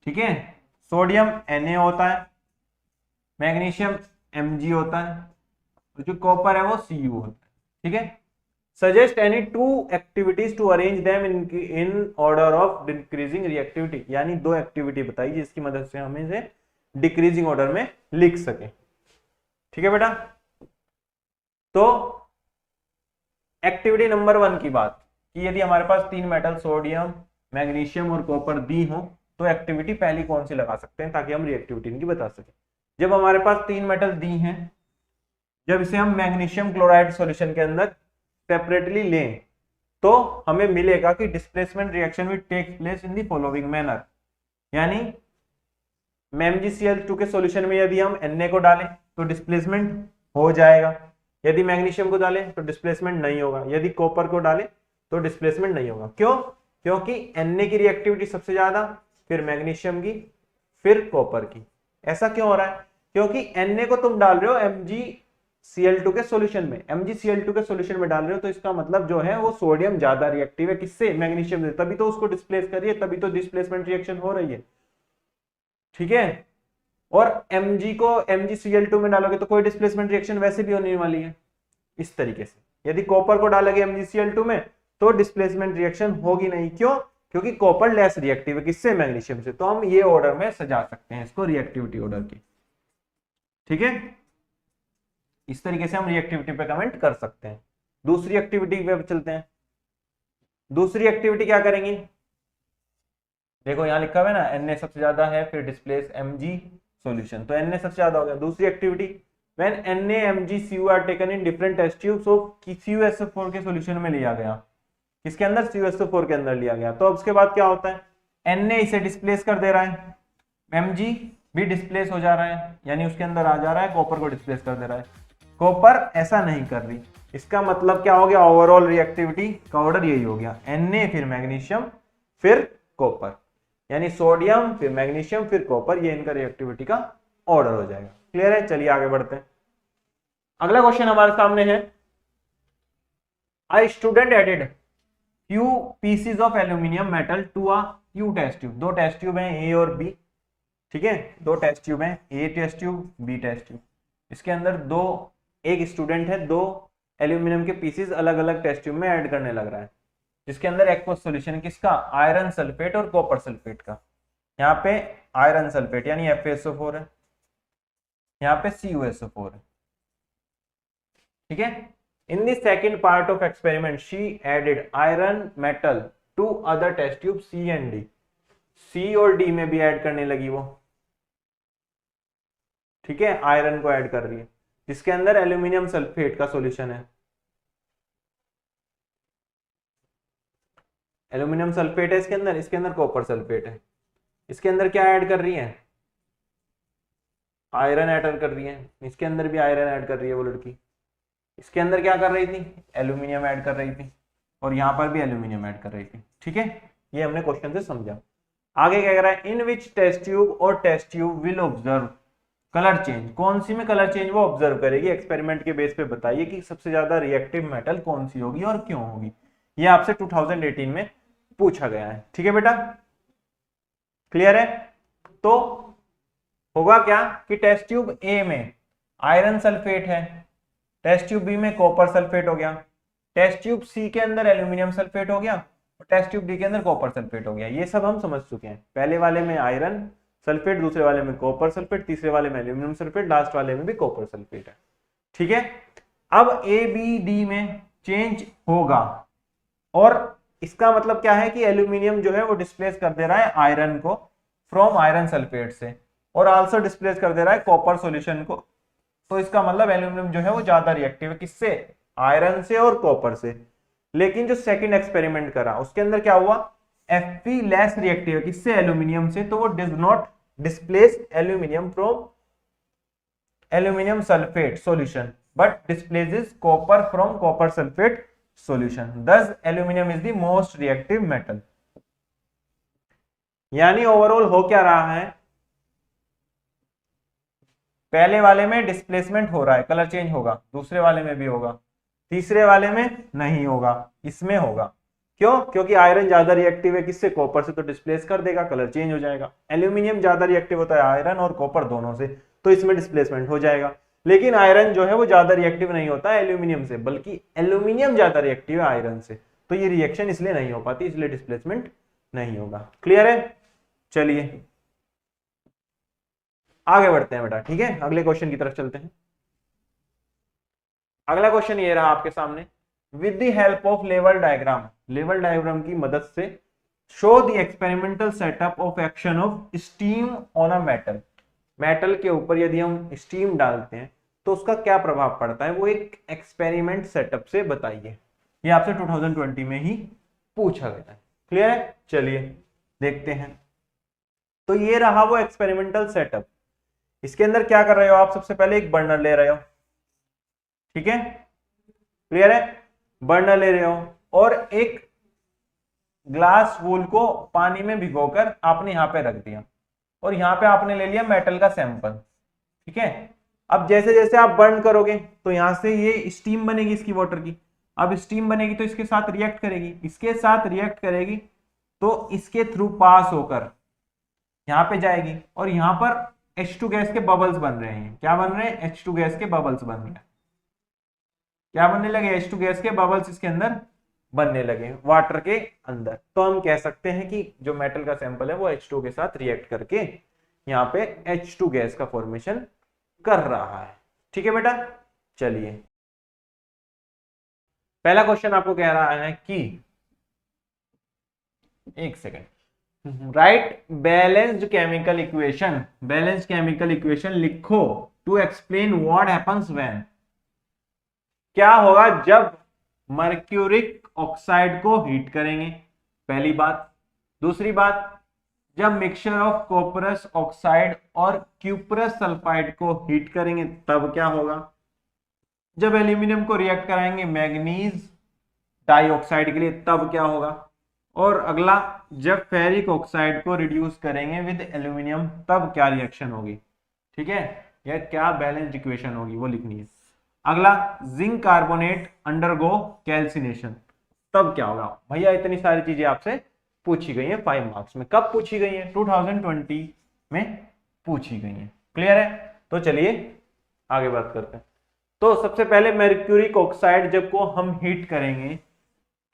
Speaker 1: ठीक है, सोडियम Na होता है, मैग्नीशियम Mg होता है, और जो कॉपर है वो Cu होता है। ठीक है, suggest any 2 activities to arrange them in order of decreasing reactivity. यानी 2 एक्टिविटी बताइए जिसकी मदद से हम इसे डिक्रीजिंग ऑर्डर में लिख सके। ठीक है बेटा, तो एक्टिविटी नंबर 1 की बात कि यदि हमारे पास 3 मेटल सोडियम, मैग्नीशियम और कॉपर दी हो तो एक्टिविटी पहली कौन सी लगा सकते हैं ताकि हम रिएक्टिविटी इनकी बता सकें। जब हमारे पास 3 मेटल दी हैं, जब इसे हम मैग्नीशियम क्लोराइड सॉल्यूशन के अंदर सेपरेटली लें तो हमें मिलेगा कि displacement reaction will take place in the following manner. यानी MgCl2 के सॉल्यूशन में यदि हम Na को डालें तो डिस्प्लेसमेंट हो जाएगा, यदि मैग्नीशियम को डालें तो डिस्प्लेसमेंट नहीं होगा, यदि कॉपर को डालें तो डिस्प्लेसमेंट नहीं होगा। क्यों? क्योंकि Na की रिएक्टिविटी सबसे ज्यादा, फिर मैग्नीशियम की, फिर कॉपर की। ऐसा क्यों हो रहा है? क्योंकि Na को तुम डाल रहे हो MgCl2 के सॉल्यूशन में, MgCl2 के सॉल्यूशन में डाल रहे हो तो इसका मतलब जो है वो सोडियम ज्यादा रिएक्टिव है किससे? मैग्नीशियम से, तभी तो उसको डिस्प्लेस कर रही है, तभी तो डिस्प्लेसमेंट रिएक्शन हो रही है। ठीक है, और Mg को MgCl2 में डालोगे तो कोई डिस्प्लेसमेंट रिएक्शन वैसे भी होने वाली है। इस तरीके से यदि कॉपर को डालोगे MgCl2 में तो डिस्प्लेसमेंट रिएक्शन होगी नहीं। क्यों? क्योंकि कॉपर लेस रिएक्टिव है किससे? मैग्नीशियम से। तो हम ये ऑर्डर में सजा सकते हैं इसको, रिएक्टिविटी ऑर्डर की। ठीक है, इस तरीके से हम रिएक्टिविटी पे कमेंट कर सकते हैं। दूसरी एक्टिविटी पे चलते हैं। दूसरी एक्टिविटी क्या करेंगे? देखो यहां लिखा हुआ है ना, Na सबसे ज्यादा है, फिर डिस्प्लेस Mg सॉल्यूशन, तो Na सबसे ज्यादा हो गया। दूसरी activity, when Na Mg Cu are taken in different test tube, so CuSO4 के सॉल्यूशन में लिया गया, किसके अंदर? CuSO4 के अंदर लिया गया। तो अब उसके बाद क्या होता है? Na इसे डिस्प्लेस कर दे रहा है, Mg भी डिस्प्लेस हो जा रहा है, यानी उसके अंदर आ जा रहा है, कॉपर को डिस्प्लेस कर दे रहा है। कॉपर ऐसा नहीं कर रही, इसका मतलब क्या हो गया? ओवरऑल रिएक्टिविटी का ऑर्डर यही हो गया, Na फिर मैग्नीशियम फिर कॉपर, यानी सोडियम फिर मैग्नीशियम फिर कॉपर, ये इनका रिएक्टिविटी का ऑर्डर हो जाएगा। क्लियर है? चलिए आगे बढ़ते हैं। अगला क्वेश्चन हमारे सामने है, I student added few pieces of aluminium metal to a few test tube। 2 test tube हैं A और B। ठीक है, 2 टेस्ट ट्यूब हैं, A test tube, B test tube. इसके अंदर एक स्टूडेंट है 2 एल्यूमिनियम के पीसेस अलग अलग टेस्ट ट्यूब में ऐड करने लग रहा है, जिसके अंदर एक्वस सॉल्यूशन किसका? आयरन सल्फेट और कॉपर सल्फेट का। यहाँ पे आयरन सल्फेट यानी FeSO4 है, यहाँ पे CuSO4 है। ठीक है, in the second part of experiment she added iron metal to other test tube C and D। C और D में भी ऐड करने लगी वो। ठीक है, आयरन को ऐड कर रही है, जिसके अंदर एल्यूमिनियम सल्फेट का सॉल्यूशन है। एल्यूमिनियम सल्फेट है इसके अंदर कॉपर सल्फेट है। इसके अंदर क्या ऐड कर रही है? आयरन ऐड कर रही है, इसके अंदर भी आयरन ऐड कर रही है वो लड़की। इसके अंदर क्या कर रही थी? एल्यूमिनियम ऐड कर रही थी, और यहां पर भी एल्यूमिनियम ऐड कर रही थी। ठीक है, ये हमने क्वेश्चन से समझा। आगे क्या कह रहा है? इन विच टेस्ट ट्यूब और test tube will observe colour change. कौन सी में कलर चेंज वो ऑब्जर्व करेगी? एक्सपेरिमेंट के बेस पे बताइए कि सबसे ज्यादा रिएक्टिव मेटल कौन सी होगी और क्यों होगी। ये आपसे 2018 में पूछा गया है। ठीक है बेटा, क्लियर है? तो होगा क्या कि टेस्ट ट्यूब ए में आयरन सल्फेट है, टेस्ट ट्यूब बी में कॉपर सल्फेट हो गया, टेस्ट ट्यूब सी के अंदर एल्यूमिनियम सल्फेट हो गया और टेस्ट ट्यूब डी के अंदर कॉपर सल्फेट हो गया। ये सब हम समझ चुके हैं। पहले वाले में आयरन सल्फेट, दूसरे वाले में कॉपर सल्फेट, तीसरे वाले में एल्यूमिनियम सल्फेट, लास्ट वाले में भी कॉपर सल्फेट है। ठीक है, अब ए बी डी में चेंज होगा और इसका मतलब क्या है कि एल्यूमिनियम जो है वो डिस्प्लेस कर दे रहा है आयरन को फ्रॉम आयरन सल्फेट से, और आल्सो डिस्प्लेस कर दे रहा है कॉपर सॉल्यूशन को। तो इसका मतलब एल्यूमिनियम जो है वो ज्यादा रिएक्टिव है, किससे? आयरन से और कॉपर से। लेकिन जो सेकंड एक्सपेरिमेंट करा उसके अंदर क्या हुआ, Fe लेस रिएक्टिव है, किससे? एल्यूमिनियम से। तो वो does not displace aluminium from aluminium sulphate solution but displaces copper from copper sulphate solution. Thus aluminium is the most reactive metal. यानी ओवरऑल हो क्या रहा है, पहले वाले में डिस्प्लेसमेंट हो रहा है, कलर चेंज होगा, दूसरे वाले में भी होगा, तीसरे वाले में नहीं होगा, इसमें होगा। क्यों? क्योंकि आयरन ज्यादा रिएक्टिव है, किससे? कॉपर से, तो डिस्प्लेस कर देगा, कलर चेंज हो जाएगा। एल्यूमिनियम ज्यादा रिएक्टिव होता है आयरन और कॉपर दोनों से, तो इसमें डिस्प्लेसमेंट हो जाएगा। लेकिन आयरन जो है वो ज्यादा रिएक्टिव नहीं होता है एल्यूमिनियम से, बल्कि एल्यूमिनियम ज्यादा रिएक्टिव है आयरन से, तो ये रिएक्शन इसलिए नहीं हो पाती, इसलिए डिस्प्लेसमेंट नहीं होगा। क्लियर है? चलिए आगे बढ़ते हैं बेटा। ठीक है, अगले क्वेश्चन की तरफ चलते हैं। अगला क्वेश्चन ये रहा आपके सामने, with the help of level diagram, level diagram की मदद से show the experimental setup of action of steam on a metal. Metal के ऊपर यदि हम स्टीम डालते हैं तो उसका क्या प्रभाव पड़ता है, वो एक एक्सपेरिमेंट सेटअप से बताइए। ये आपसे 2020 में ही पूछा गया है। क्लियर है? चलिए देखते हैं। तो ये रहा वो एक्सपेरिमेंटल सेटअप। इसके अंदर क्या कर रहे हो आप, सबसे पहले एक बर्नर ले रहे हो। ठीक है, क्लियर है? बर्नर ले रहे हो और एक ग्लास वूल को पानी में भिगोकर आपने यहां पे रख दिया और यहां पे आपने ले लिया मेटल का सैंपल। ठीक है, अब जैसे जैसे आप बर्न करोगे तो यहां से ये स्टीम बनेगी इसकी, वाटर की। अब स्टीम बनेगी तो इसके साथ रिएक्ट करेगी, इसके साथ रिएक्ट करेगी तो इसके थ्रू पास होकर यहां पे जाएगी और यहां पर H2 गैस के बबल्स बन रहे हैं। क्या बन रहे हैं? H2 गैस के बबल्स बन रहे हैं। क्या बनने लगे? H2 गैस के बबल्स इसके अंदर बनने लगे वाटर के अंदर। तो हम कह सकते हैं कि जो मेटल का सैंपल है वो H2 के साथ रिएक्ट करके यहाँ पे H2 गैस का फॉर्मेशन कर रहा है। ठीक है बेटा, चलिए पहला क्वेश्चन आपको कह रहा है कि एक second, write balanced chemical equation, balanced chemical equation लिखो to explain what happens when. क्या होगा जब मर्क्यूरिक ऑक्साइड को हीट करेंगे, पहली बात। दूसरी बात, जब मिक्सचर ऑफ कॉपरस ऑक्साइड और क्यूपरस सल्फाइड को हीट करेंगे तब क्या होगा। जब एल्यूमिनियम को रिएक्ट कराएंगे मैग्नीज डाइऑक्साइड के लिए तब क्या होगा। और अगला, जब फेरिक ऑक्साइड को रिड्यूस करेंगे विद एल्यूमिनियम तब क्या रिएक्शन होगी। ठीक है, यह क्या बैलेंस्ड इक्वेशन होगी वो लिखनी है। अगला, जिंक कार्बोनेट अंडरगो कैल्सिनेशन तब क्या होगा। भैया इतनी सारी चीजें आपसे पूछी गई हैं 5 मार्क्स में। कब पूछी गई है? 2020 में पूछी गई है। क्लियर है? तो चलिए आगे बात करते हैं। तो सबसे पहले मर्क्यूरिक ऑक्साइड जब को हम हीट करेंगे,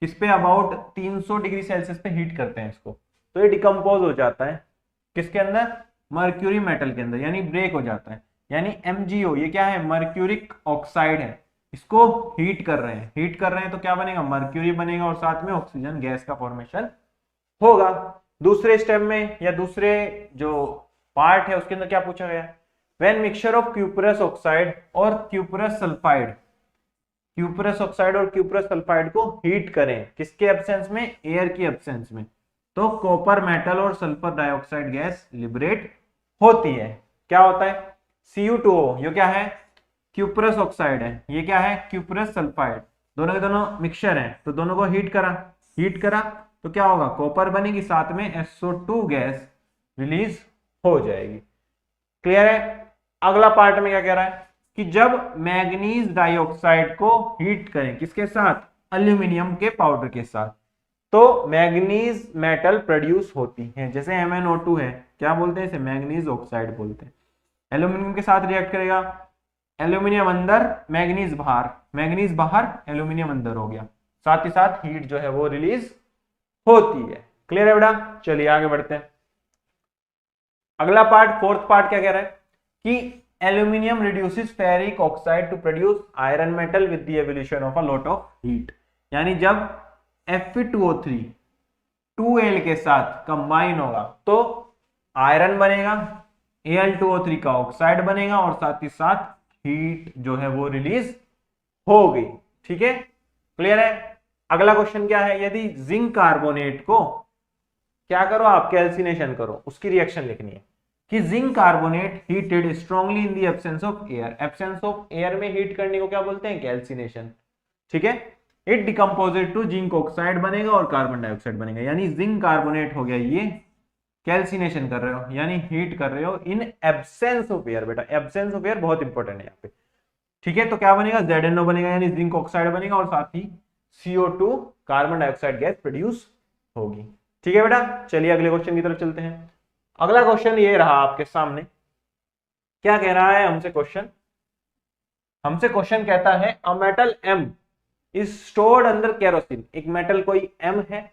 Speaker 1: किस पे? अबाउट 300 डिग्री सेल्सियस पे हीट करते हैं इसको, तो ये डिकम्पोज हो जाता है किसके अंदर? मर्क्यूरी मेटल के अंदर, यानी ब्रेक हो जाता है। यानी MgO, ये क्या है? मर्क्यूरिक ऑक्साइड है। इसको हीट कर रहे हैं, हीट कर रहे हैं तो क्या बनेगा? मर्क्यूरी बनेगा और साथ में ऑक्सीजन गैस का फॉर्मेशन होगा। दूसरे स्टेप में या दूसरे जो पार्ट है उसके अंदर क्या पूछा गया? When mixture of cuprous oxide और क्यूपरस सल्फाइड, क्यूपरस ऑक्साइड और क्यूपरस सल्फाइड को हीट करें, किसके एब्सेंस में? एयर की एब्सेंस में, तो कॉपर मेटल और सल्फर डाइऑक्साइड गैस लिबरेट होती है। क्या होता है? Cu2O, ये क्या है? क्यूपरस ऑक्साइड है, ये क्या है? Cuprous sulphide. दोनों के दोनों मिक्सचर हैं तो दोनों को हीट करा तो क्या होगा? कॉपर बनेगी, साथ में SO2 गैस रिलीज हो जाएगी। क्लियर है? अगला पार्ट में क्या कह रहा है कि जब मैग्नीज डाइऑक्साइड को हीट करें, किसके साथ? एल्यूमिनियम के पाउडर के साथ, तो मैग्नीज मेटल प्रोड्यूस होती है। जैसे MnO2 है, क्या बोलते हैं इसे? मैग्नीज ऑक्साइड बोलते हैं। एल्यूमिनियम के साथ रिएक्ट करेगा, एल्यूमिनियम अंदर, मैग्नीज बाहर, मैग्नीज बाहर, एल्यूमिनियम अंदर हो गया, साथ ही साथ हीट जो है वो रिलीज होती है। क्लियर है बेटा? चलिए आगे बढ़ते हैं। अगला पार्ट, फोर्थ पार्ट क्या कह रहा है कि aluminium reduces ferric oxide to produce iron metal with the evolution of a lot of heat. यानी जब Fe2O3 2Al के साथ कंबाइन होगा तो आयरन बनेगा, Al2O3 का ऑक्साइड बनेगा और साथ ही साथ हीट जो है वो रिलीज होगी। ठीक है, क्लियर है? अगला क्वेश्चन क्या है, यदि जिंक कार्बोनेट को क्या करो आप, कैल्सिनेशन करो, उसकी रिएक्शन लिखनी है कि zinc carbonate heated strongly in the absence of air. Absence of air में हीट करने को क्या बोलते हैं, कैल्सिनेशन। ठीक है, इट डिकम्पोजेड टू जिंक ऑक्साइड बनेगा और कार्बन डाइऑक्साइड बनेगा। यानी जिंक कार्बोनेट हो गया, ये कैल्सिनेशन कर रहे हो यानी हीट कर रहे हो इन एब्सेंस ऑफ एयर। बेटा एब्सेंस ऑफ एयर बहुत इंपॉर्टेंट है यहाँ पे। ठीक है, तो क्या बनेगा, ZnO बनेगा यानी जिंक ऑक्साइड बनेगा और साथ ही CO2 carbon dioxide gas produce होगी। ठीक है बेटा, चलिए अगले क्वेश्चन की तरफ चलते हैं। अगला क्वेश्चन ये रहा आपके सामने, क्या कह रहा है हमसे क्वेश्चन, हमसे क्वेश्चन कहता है a metal M is stored under kerosene. एक मेटल कोई M है,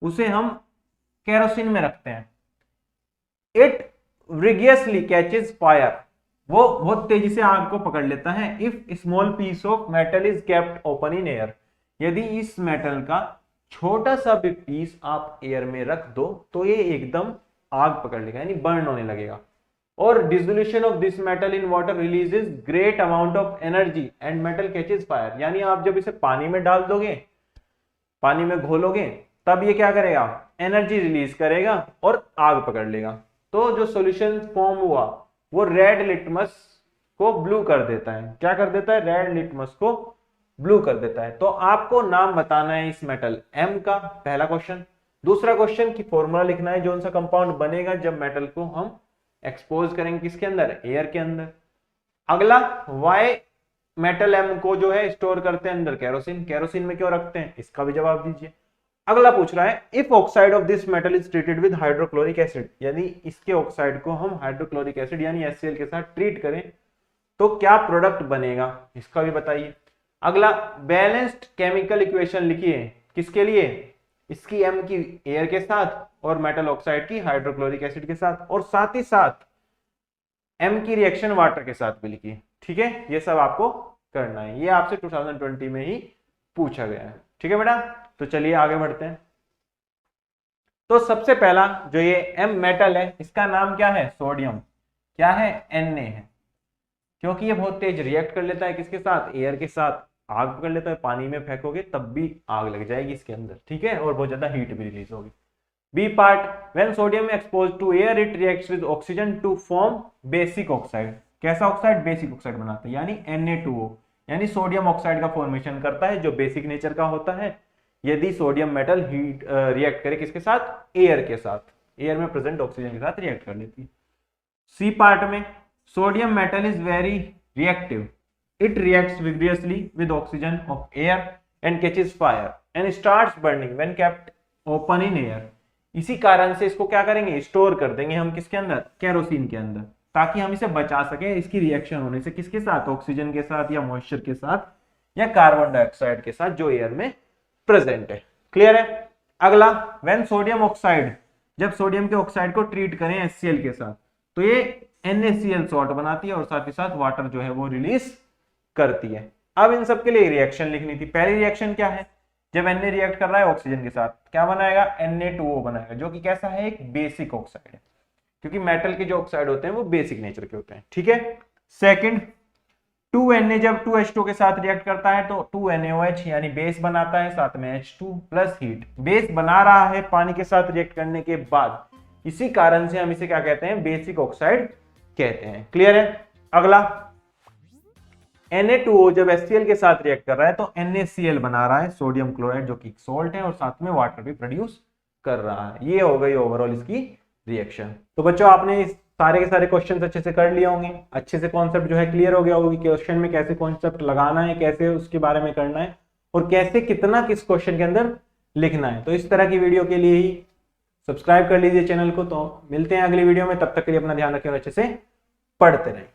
Speaker 1: उसे हम केरोसिन में रखते हैं। इट विग्रियसली कैचेस फायर, वो बहुत तेजी से आग को पकड़ लेता है। If small piece of metal is kept open in air, यदि इस मेटल का छोटा सा भी पीस आप एयर में रख दो तो ये एकदम आग पकड़ लेगा यानी बर्न होने लगेगा। और dissolution of this metal in water releases great amount of energy and metal catches fire. यानी आप जब इसे पानी में डाल दोगे, पानी में घोलोगे, तब ये क्या करेगा, एनर्जी रिलीज करेगा और आग पकड़ लेगा। तो जो सॉल्यूशन फॉर्म हुआ वो रेड लिटमस को ब्लू कर देता है। क्या कर देता है, रेड लिटमस को ब्लू कर देता है। तो आपको नाम बताना है इस मेटल M का, पहला क्वेश्चन। दूसरा क्वेश्चन की फॉर्मूला लिखना है जो सा कंपाउंड बनेगा जब मेटल को हम एक्सपोज करेंगे किसके अंदर, एयर के अंदर। अगला, वाई मेटल M को जो है स्टोर करते हैं अंदर केरोसिन, केरोसिन में क्यों रखते हैं, इसका भी जवाब दीजिए। अगला पूछ रहा है if oxide of this metal is treated with hydrochloric acid, यदि इसके ऑक्साइड को हम हाइड्रोक्लोरिक एसिड यानी HCl के साथ ट्रीट करें तो क्या प्रोडक्ट बनेगा, इसका भी बताइए। अगला, बैलेंस्ड केमिकल इक्वेशन लिखिए, किसके लिए, इसकी M की एयर के साथ और मेटल ऑक्साइड की हाइड्रोक्लोरिक एसिड के साथ, और साथ ही साथ M की रिएक्शन वाटर के साथ भी लिखिए। ठीक है, ये सब आपको करना है, ये आपसे 2020 में ही पूछा गया है। ठीक है बेटा, तो चलिए आगे बढ़ते हैं। तो सबसे पहला जो ये M मेटल है इसका नाम क्या है, सोडियम। क्या है, Na है, क्योंकि ये बहुत तेज रिएक्ट कर लेता है किसके साथ, एयर के साथ, आग पकड़ लेता है। पानी में फेंकोगे तब भी आग लग जाएगी इसके अंदर। ठीक है, और बहुत ज्यादा हीट भी रिलीज होगी। B part, when sodium exposed to air it reacts with oxygen to form basic oxide. कैसा ऑक्साइड, बेसिक ऑक्साइड बनाता है यानी Na2O, यानी सोडियम ऑक्साइड का फॉर्मेशन करता है जो बेसिक नेचर का होता है यदि सोडियम मेटल हीट रिएक्ट करे किसके साथ, एयर के साथ, एयर में प्रेजेंट ऑक्सीजन के साथ रिएक्ट कर लेती है। सी पार्ट में, sodium metal is very reactive, it reacts vigorously with oxygen of air and catches fire and starts burning when kept open in air. इसी कारण से इसको क्या करेंगे, स्टोर कर देंगे हम किसके अंदर, केरोसिन के अंदर, ताकि हम इसे बचा सके इसकी रिएक्शन होने से किसके साथ, ऑक्सीजन के साथ या मॉइस्चर के साथ या कार्बन डाइऑक्साइड के साथ जो एयर में प्रेजेंट है। क्लियर है? अगला, व्हेन सोडियम ऑक्साइड, जब सोडियम के ऑक्साइड को ट्रीट करें HCl के साथ तो ये NaCl सॉल्ट बनाती है और साथ ही साथ वाटर जो है वो रिलीज करती है। अब इन सब के लिए रिएक्शन लिखनी थी। पहली रिएक्शन क्या है, जब Na रिएक्ट कर रहा है ऑक्सीजन के साथ क्या बनाएगा, Na2O बनाएगा, जो कि कैसा है, एक बेसिक ऑक्साइड है, क्योंकि मेटल के जो ऑक्साइड होते हैं वो बेसिक नेचर के होते हैं। ठीक है। सेकंड, 2Na जब 2H2 के साथ रिएक्ट करता है तो 2NaOH यानी बेस बनाता है, साथ में H2 प्लस हीट, बेस बना रहा है पानी के साथ रिएक्ट करने के बाद, इसी कारण से हम इसे क्या कहते हैं, बेसिक ऑक्साइड कहते हैं। क्लियर है? अगला, Na2O जब HCl के साथ रिएक्ट कर रहा है तो NaCl बना रहा है, सोडियम क्लोराइड, जो कि सॉल्ट है और साथ में वाटर भी प्रोड्यूस कर रहा है। ये हो गई ओवरऑल इसकी रिएक्शन। तो बच्चों आपने सारे के सारे क्वेश्चन अच्छे से कर लिए होंगे, अच्छे से कॉन्सेप्ट जो है क्लियर हो गया होगी, क्वेश्चन में कैसे कॉन्सेप्ट लगाना है, कैसे उसके बारे में करना है और कैसे कितना किस क्वेश्चन के अंदर लिखना है। तो इस तरह की वीडियो के लिए ही सब्सक्राइब कर लीजिए चैनल को। तो मिलते हैं अगली वीडियो में, तब तक के लिए अपना ध्यान रखें और अच्छे से पढ़ते रहें।